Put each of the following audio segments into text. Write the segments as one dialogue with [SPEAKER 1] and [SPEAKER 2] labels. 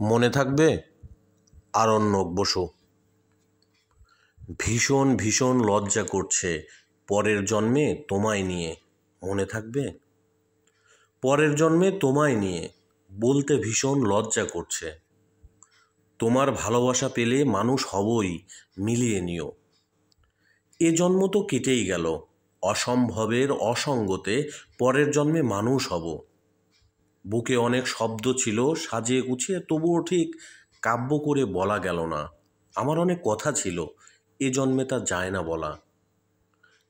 [SPEAKER 1] মনে থাকবে? আরণ্যক বসু। ভীষণ ভীষণ লজ্জা করছে পরের জন্মে তোমায় নিয়ে, মনে থাকবে? পরের জন্মে তোমায় নিয়ে বলতে ভীষণ লজ্জা করছে। তোমার ভালোবাসা পেলে মানুষ হবই, মিলিয়ে নিও। এ জন্ম তো কেটেই গেল, অসম্ভবের অসঙ্গতে পরের জন্মে মানুষ হব। বুকে অনেক শব্দ ছিল সাজিয়ে গুছিয়ে, তবুও ঠিক কাব্য করে বলা গেল না। আমার অনেক কথা ছিল, এ জন্মে তা যায় না বলা।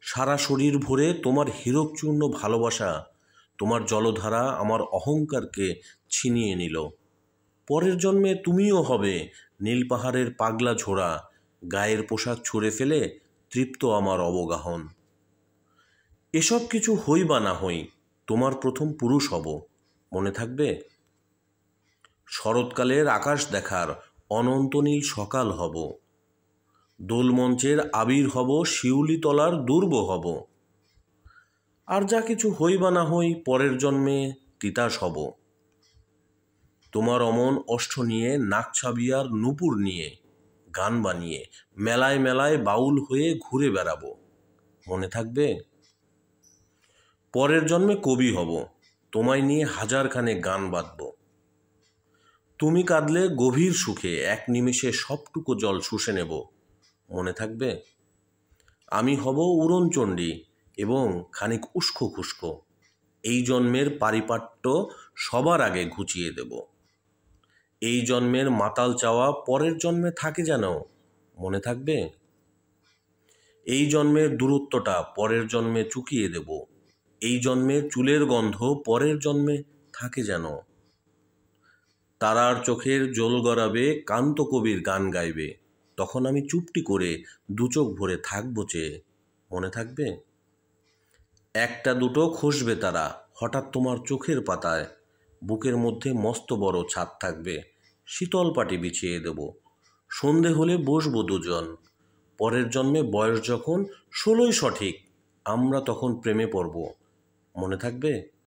[SPEAKER 1] সারা শরীর ভরে তোমার হীরকচূর্ণ ভালোবাসা, তোমার জলধারা আমার অহংকারকে ছিনিয়ে নিল। পরের জন্মে তুমিও হবে নীল পাহাড়ের পাগলা ঝোড়া, গায়ের পোশাক ছুঁড়ে ফেলে তৃপ্ত আমার অবগাহন। এসব কিছু হই বা না হই, তোমার প্রথম পুরুষ হব, মনে থাকবে? শরৎকালের আকাশ দেখার অনন্ত নীল সকাল হব। দোলমঞ্চের আবির হব, শিউলিতলার দুর্ব হব। আর যা কিছু হই বা না হই, পরের জন্মে তিতাস হব। তোমার অমন ওষ্ঠ নিয়ে, নাকছাবিয়ার নূপুর নিয়ে, গান বানিয়ে মেলায় মেলায় বাউল হয়ে ঘুরে বেড়াবো, মনে থাকবে? পরের জন্মে কবি হব, তোমায় নিয়ে হাজারখানে গান বাঁধব। তুমি কাঁদলে গভীর সুখে এক নিমেষে সবটুকু জল শুষে নেব, মনে থাকবে? আমি হব উড়নচণ্ডী এবং খানিক উস্কো খুস্কো, এই জন্মের পারিপাট্য সবার আগে ঘুচিয়ে দেব। এই জন্মের মাতাল চাওয়া পরের জন্মে থাকে যেন, মনে থাকবে? এই জন্মের দূরত্বটা পরের জন্মে চুকিয়ে দেব। এই জন্মের চুলের গন্ধ পরের জন্মে থাকে যেন। তারার চোখের জল গড়াবে, কান্ত কবির গান গাইবে, তখন আমি চুপটি করে দু চোখ ভরে থাকবো চেয়ে, মনে থাকবে? একটা দুটো খসবে তারা হঠাৎ তোমার চোখের পাতায়, বুকের মধ্যে মস্ত বড় ছাদ থাকবে, শীতল পাটি বিছিয়ে দেব। সন্ধে হলে বসবো দুজন। পরের জন্মে বয়স যখন 16ই সঠিক, আমরা তখন প্রেমে পড়ব, মনে থাকবে?